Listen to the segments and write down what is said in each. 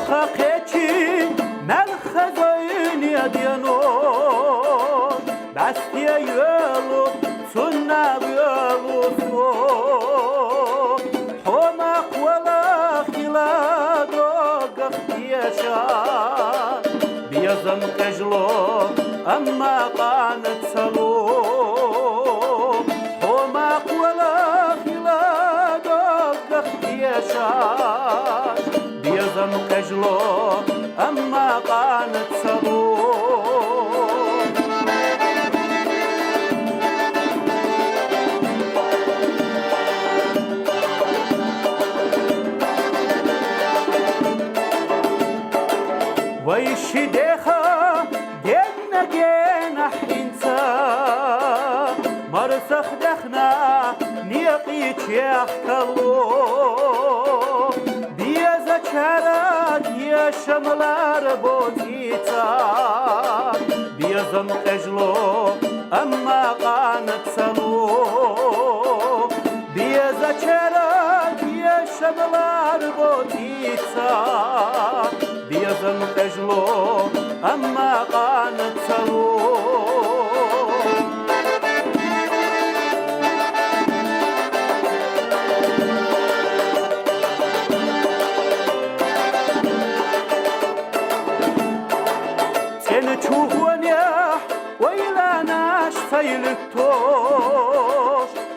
خاقيتي من خزين يدينو بستي يلو سنة يلو سو حمق ولا خلادو قفتيشا بيزم كجلو أما قانت سلو حمق ولا خلادو قفتيشا بيزم كجلو أما قانت سلو ويشي ديخا جينا جينا حينسا مرسخ دخنا نيقيت يحكالو بيزا چارات يا شملار بوزيتا بيزا مقجلو أما قانت سلو بيزا چارات يا شملار بوزيتا بيزم تجلو أما قانت سلو تنشوف ونيح ويلا ناش فيلتوش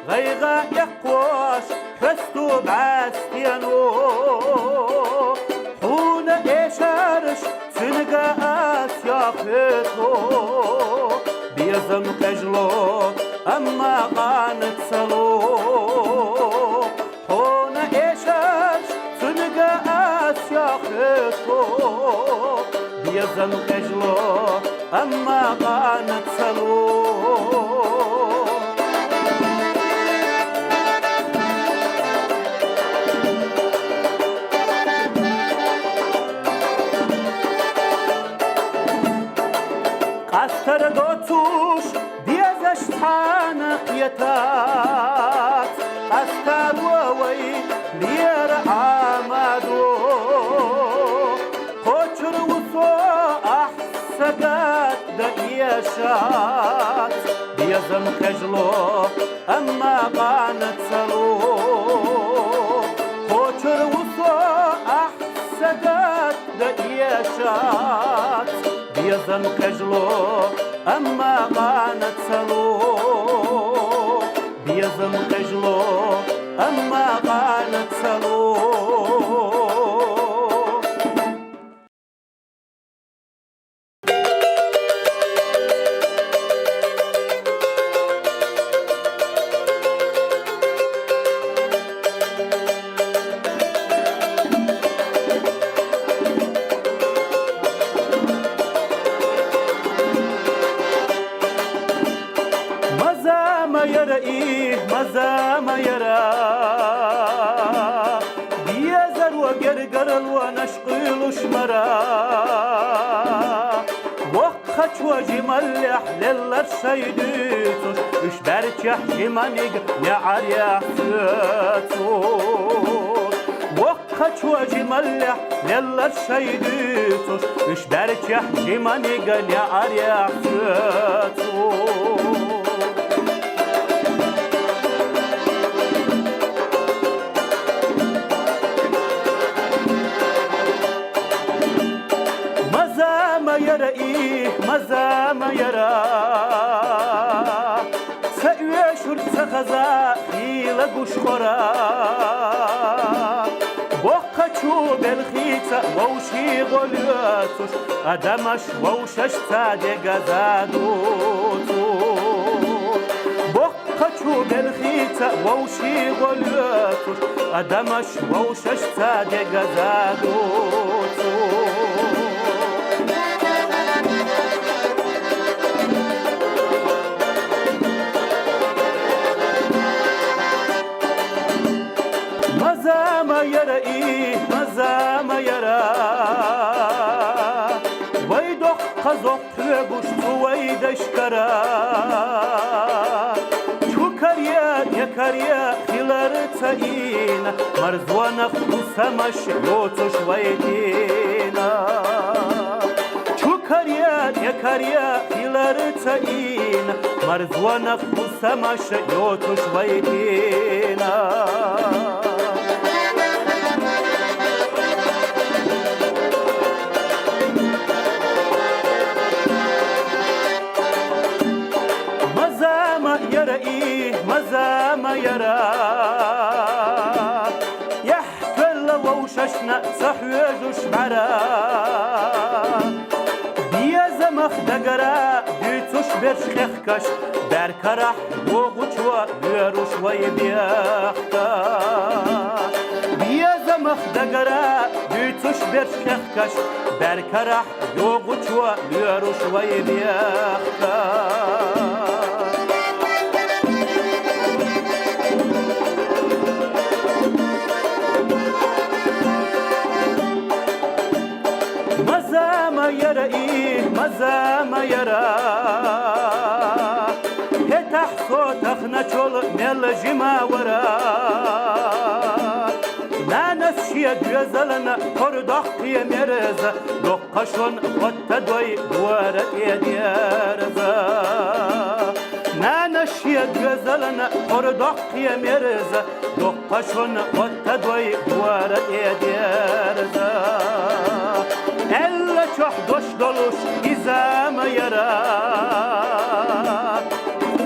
غيغا يقواش حستو بعستيانو بيزم كجلو أما قانت سلو هون إيشاش سنقا آسيا خيطو بيزم كجلو أما قانت سلو قستر دوتوش بيزش حانق يتات قستر ووي لير عامدو قوشر وصو أحسقات دقيشات بيزم كجلو أما قانت سلو قوشر وصو أحسقات دقيشات بيزم كجلو أما قانت سلو بيزم كجلو أما قانت سلو مزام يرى بيزر وقرقر ونشقيل شمرا وقت وجي ملح للر سيديتوش اش برتيح جمانيق نعريح فتوش وقت وجي ملح للر سيديتوش اش برتيح جمانيق نعريح فتوش مزام يرى سأيشور سخزا خيل قشخرا بوقتشو بالخيطة ووشي غلياتوش أدمش ووشش تادي قزادوتو بوقتشو بالخيطة ووشي غلياتوش أدمش ووشش تادي قزادوتو مزام يرى ويدق قزق تبوش ويدشكرا شكريا يكريا خلال تاين مرزوانا خصمش يوتش ويدين Чукарья, якарья, хиларыца ин, Марзвонах усамаша, йотуш вайтина. Мазама яра и, мазама яра, يحتل ووششنا صحوجوش بعرا بيا زمخ دقرا بيتوش برشخخكش بركرح وغوشوا بيروش ويبيختا بيا زمخ دقرا بيتوش برشخخكش بركرح وغوشوا بيروش ويبيختا مزاما يرى إيه مزاما يرى هتح صوتك نشول مل جماورا نانس شيد يزلنا قردق يمرز دقشون وتدوي دوارة يديرزا نانس شيد يزلنا قردق يمرز دقشون وتدوي دوارة يديرزا Elle çok doş doluş izama yara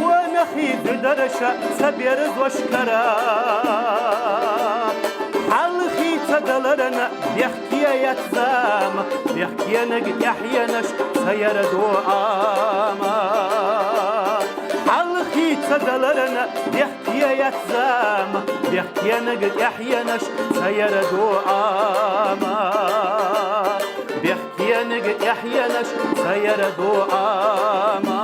ونخيذ درشة سبير زوشكرا حلخي تدلرنا بيحكي يتزام بيحكي نقد يحينش سير دعاما حلخي تدلرنا بيحكي يتزام بيحكي نقد يحينش سير دعاما بيحكي نقد يحينش سير دعاما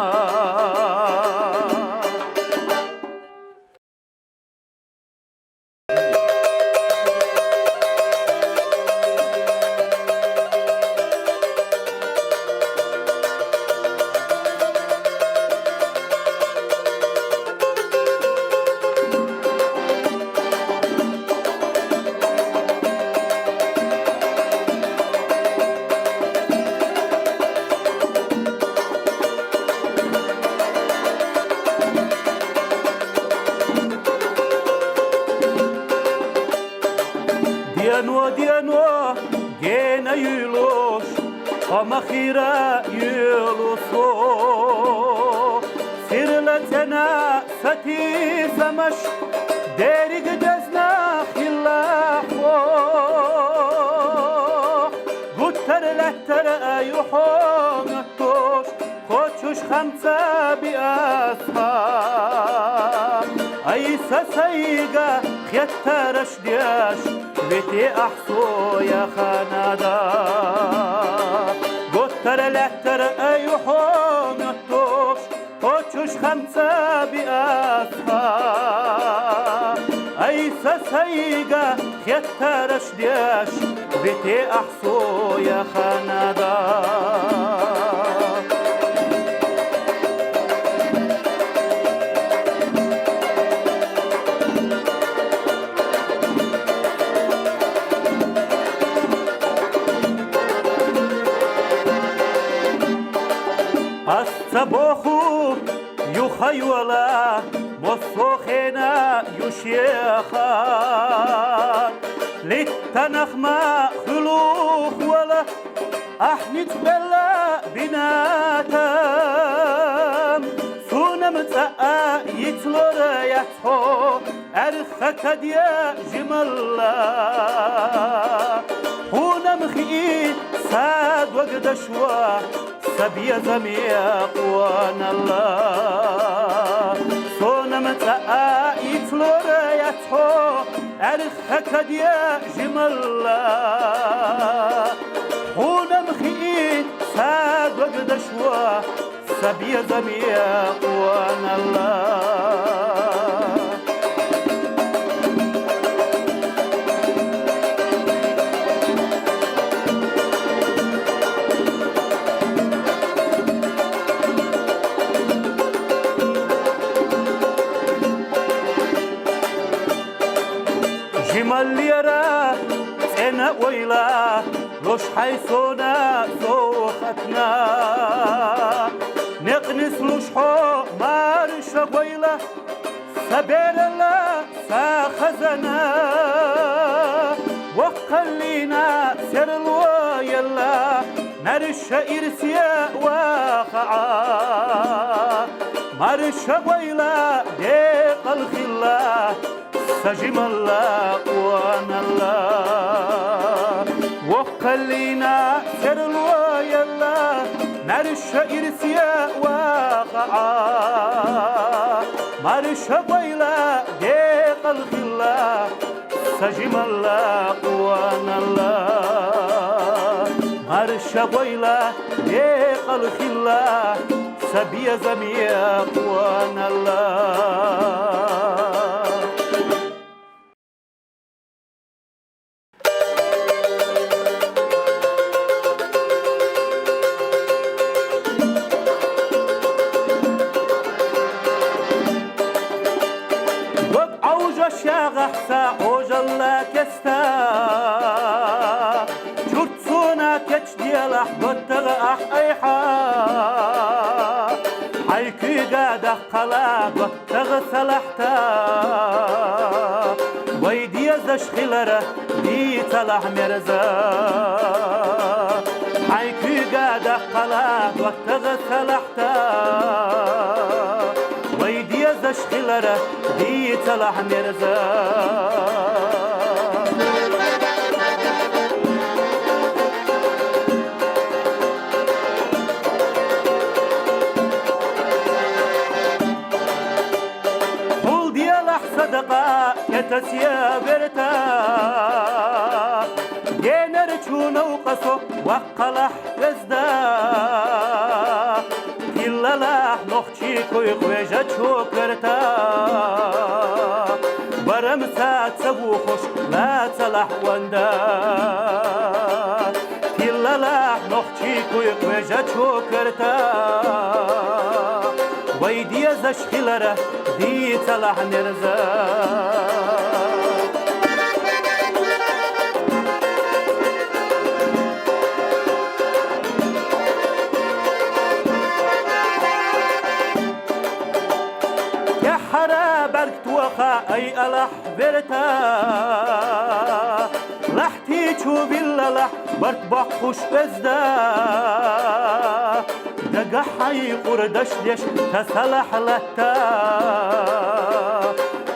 ديانو جينا يلوش ومخيرا يلوسو سيرلتنا ستي سمش ديري قدزنا خلاحو قتر لتر ايوحون التوش خوشوش خمسة بأصحاب ايسا سيقا خيترش دياش بيتي أحسو يا خنادا قتر لتر أيوحون التوش خوشوش خمسة بأصحاب أيسا سيقا خيترش دياش بيتي أحسو يا خنادا الصباحو يخيولا مصوخنا يشيخا للتنخما خلوخ ولا أحنت بلا بناتم سونمتا يتلور يتحو أرخك ديا جملا هونمخي ساد وقدشوا سبيا زميا قوان الله سونمتا يتلور يتحو أرخك ديا جملا هونمخي ساد وقدشوا سبيا زميا قوان الله جمال يرى أنا ويلا لوش حيثونا سوختنا نقنس لوش حو مارش ويلا سبيل الله ساخزنا وقلينا سر الويلا نرش إرسيا وقعا مرش ويلا ديق الخلا سجم الله وانا الله وقلينا سر الويلا نرش إرسيا وقعا مرش ويلا ديق الخلا سجم الله وانا الله مرش ويلا ديق الخلا سبي زميا وانا الله غحسا اوجلا كستا جرتسونا كتش ديالح بطغ اح ايحا حيكي قادح قلا بطغ سلحتا ويدي زشخلره دي تلح مرزا حيكي قادح قلا بطغ سلحتا ويدي زشخلره دي تلح مرزا قول ديالح صدقة كتسيا برتا جينر تشون وقصو وقلح يزدا كلا لح نخشي كوي خويجة شوكرتا برمسات سبو خوش لا تلح وندا كلا لح نخشي كوي خويجة شوكرتا ويدي زشخلره دي تلح نرزا أي ألح برتا لحتي تشوف اللح برت بخوش بزدا دقا حي قردش ديش تسلح لتا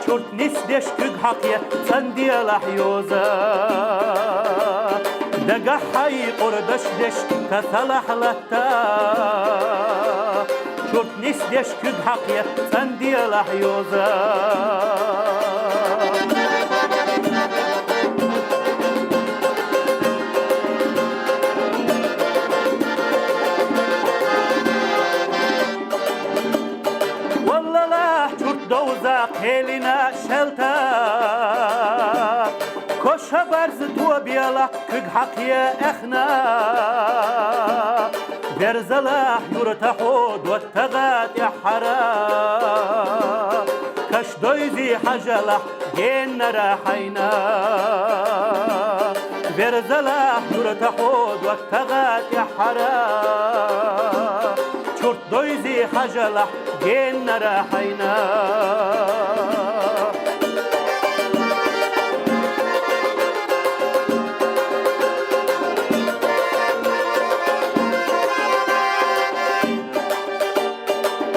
شرط نس ديش كد حقيا سندي لح يوزا دقا حي قردش ديش تسلح لتا شرط نس ديش كد حقيا سندي لح يوزا دوزاق هيلنا شلتا كوشا برز تو بيلا كق حقيا اخنا برزلا يورتا حود والتغات يا حرا كش دويزي حجلا جينا راحينا برزلا يورتا حود والتغات يا حرا شرط دويزي حجلا جينا راحينا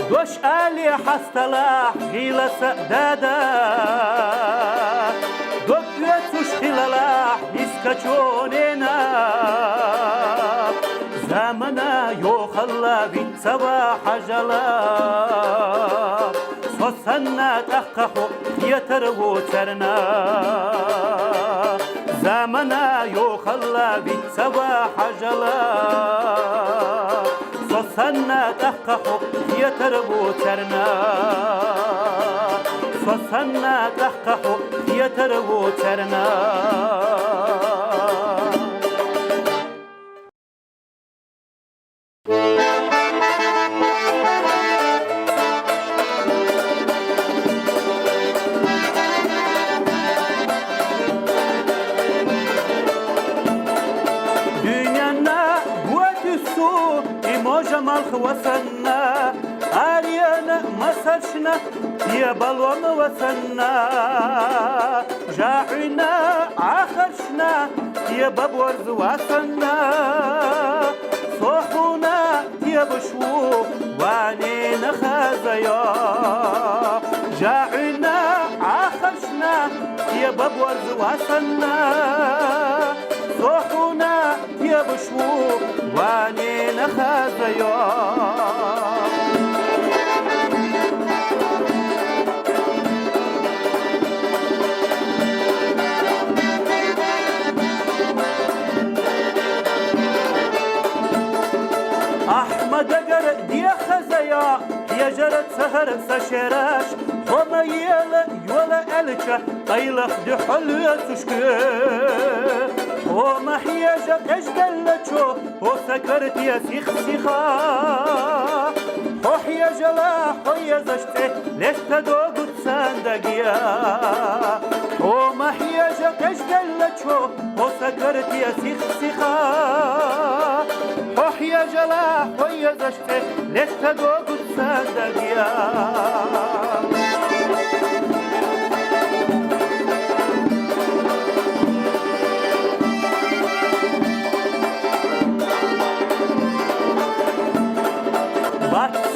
دوش آلي حستلاح غيلة سأدادا دوكيتوش خللاح نسكتشونينا زمنا يوخلا بيت سوا حجلا صصنا تحققو يترغو ترنا زمنا يوخلا بيت سوا حجلا صصنا تحققو يترغو ترنا صصنا تحققو يترغو ترنا جمال وسنا آريانا مسرشنا يا بلوم وسنا جاعنا آخرشنا يا ببورز وسنا صوحنا يا بشو وانين خازيا جاعنا آخرشنا يا ببورز وسنا صوحنا يا بشو وانين خازيا أحمد أجر دي خزيا يا جرت سهر سشراش وما يولا ألشة طيلخ دي حلوة تشكي وما حياجة أجدلتشو وسكرت يا سيخ سيخا وحيا جلا حيا زشتي ليش تدوغ تصندقيا وما حياجة أجدلتشو وسكرت يا سيخ سيخا وحيا جلا حيا زشتي ليش تدوغ تصندقيا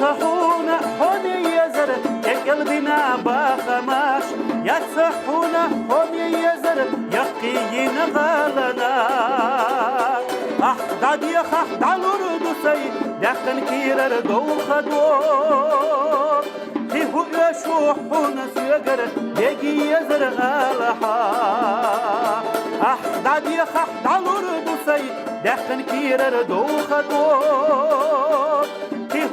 صحونا حوني يزر يا قلبنا باخماش يا صحونا حوني يزر يقينا غالنا أحداد يا خحد على الورد سي دخن كيرر دو خدو هو يشوحونا سيقر يجي يزر غالحا أحداد يا خحد على الورد سي دخن كيرر دو خدو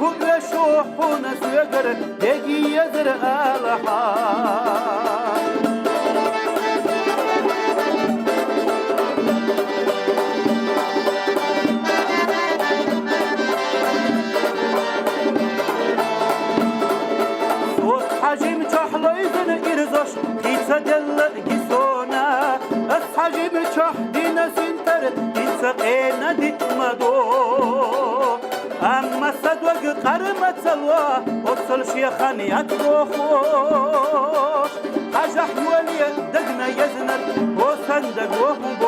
هو يشوحونا سيقر يجي يزر غالحا حجم تحليزن إرزاش كيسا دل جسونا حجم تحدينا سنتر كيسا قينا دتمدو أما صدوق قرمت سلوى وصل شيخانيات بوخوش حاجة حيوالية دقنا يزنر وصندق وهو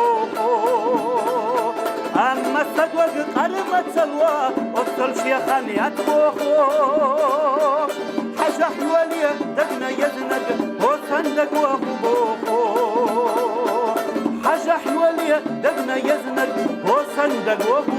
أما صدوق قرمت سلوى وصل شيخانيات بوخوش حاجة حوالية دقنا يزنق وصندق وخبوخو حاجة حوالية دقنا يزنق وصندق وخبوخو